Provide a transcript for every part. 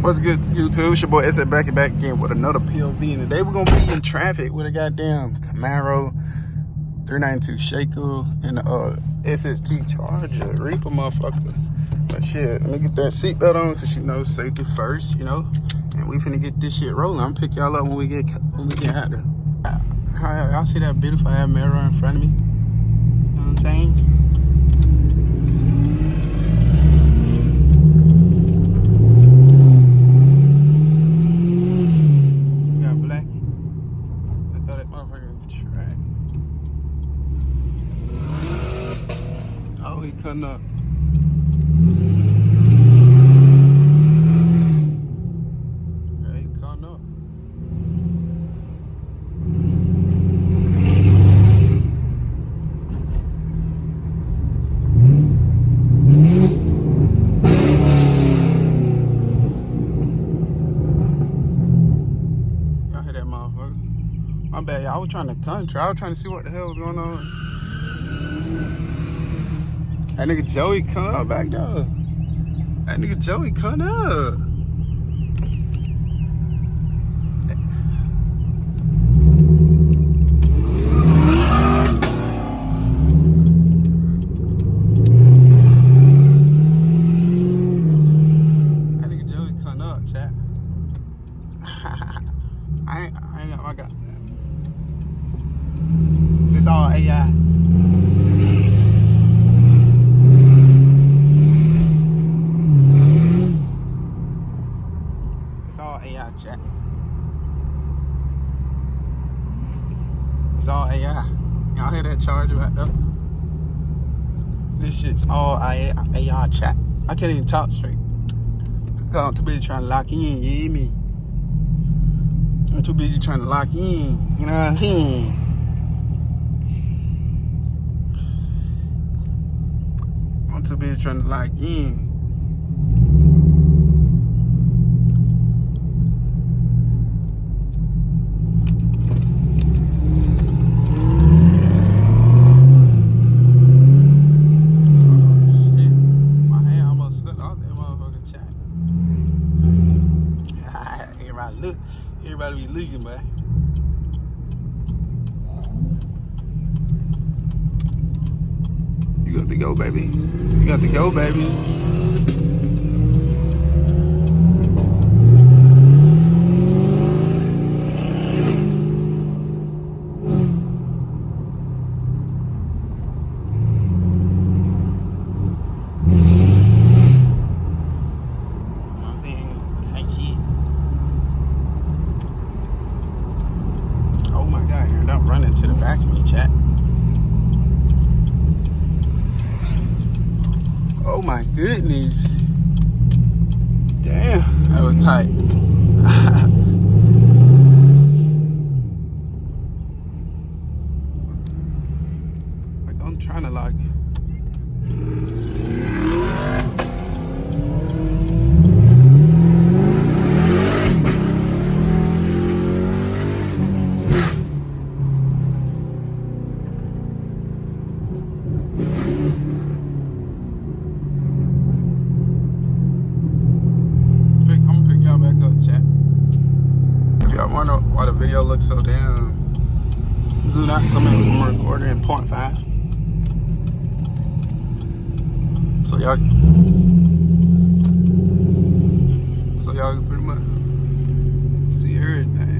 What's good, YouTube? It's your boy S.A. back again with another POV. And today we're going to be in traffic with a goddamn Camaro 392 Shaker and a SST Charger. Reaper motherfucker. But shit, let me get that seatbelt on because you know safety first, you know. And we finna get this shit rolling. I'm pick y'all up when we get out there. Y'all see that beautiful ass mirror in front of me? You know what I'm saying? Oh, he cutting up. Yeah, he cutting up. Y'all hear that motherfucker? My bad, y'all. I was trying to country. I was trying to see what the hell was going on. That nigga Joey come up back there. That nigga Joey come up. That nigga Joey come up, chat. I ain't got my god. It's all AI. AI chat. It's all AI. Y'all hear that charger right there? This shit's all AI chat. I can't even talk straight. I'm too busy trying to lock in, you hear me? I'm too busy trying to lock in, you know what I'm saying? I'm too busy trying to lock in. Everybody be leaking, man. You got to go, baby. You got to go, baby. Running to the back of me, chat. Oh my goodness. Damn, that was tight. Like I'm trying to lock it. I wonder why the video looks so damn zoomed out. I'm recording in 0.5. So y'all can pretty much see everything.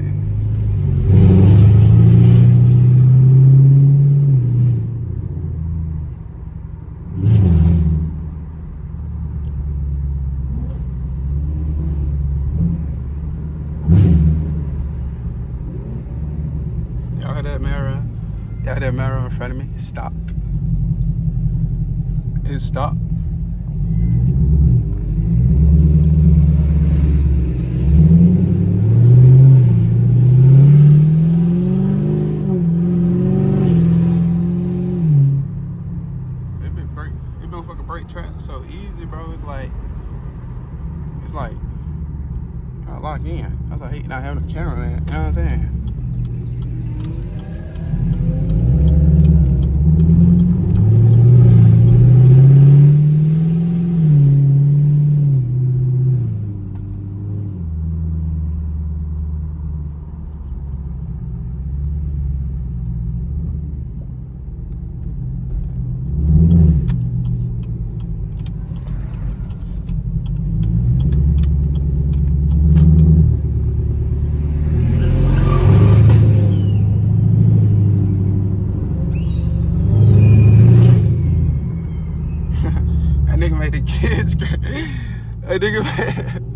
Y'all heard that mirror? Y'all heard that mirror in front of me? Stop. It stopped. It been fucking brake track so easy, bro. It's like I lock in. I hate not having a camera, man. You know what I'm saying? It's crazy. A nigga, man.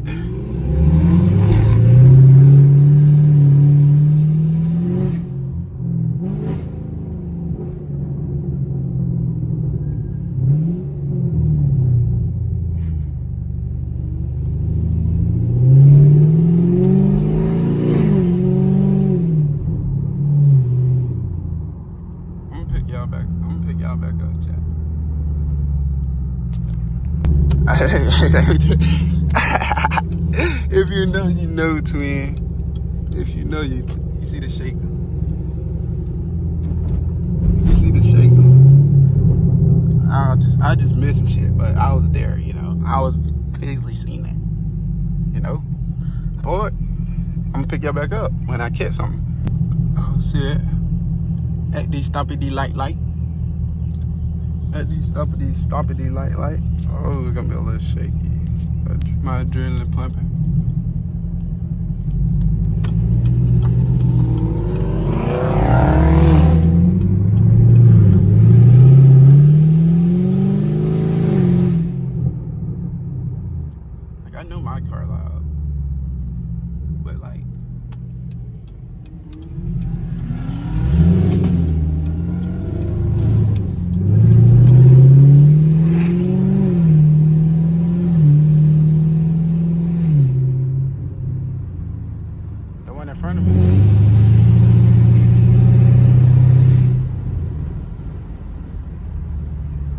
I'm gonna pick y'all back up, chat. If you know, you know, twin. If you know, you see the shaker. You see the shaker. I just missed some shit, but I was there, you know. I was physically seeing that, you know. But I'm gonna pick y'all back up when I catch something. Oh shit. At the stoppity light. At the stoppity light. Oh, it's gonna be a little shaky. My adrenaline pumping. Like, I know my car loud, but like, the one in front of me.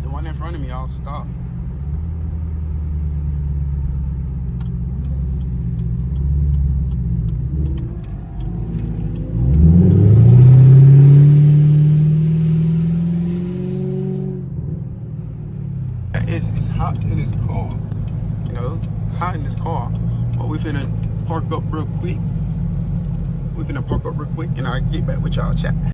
The one in front of me, I'll stop. It's hot in this car, you know, hot in this car. But we finna park up real quick. And I'll get back with y'all chat.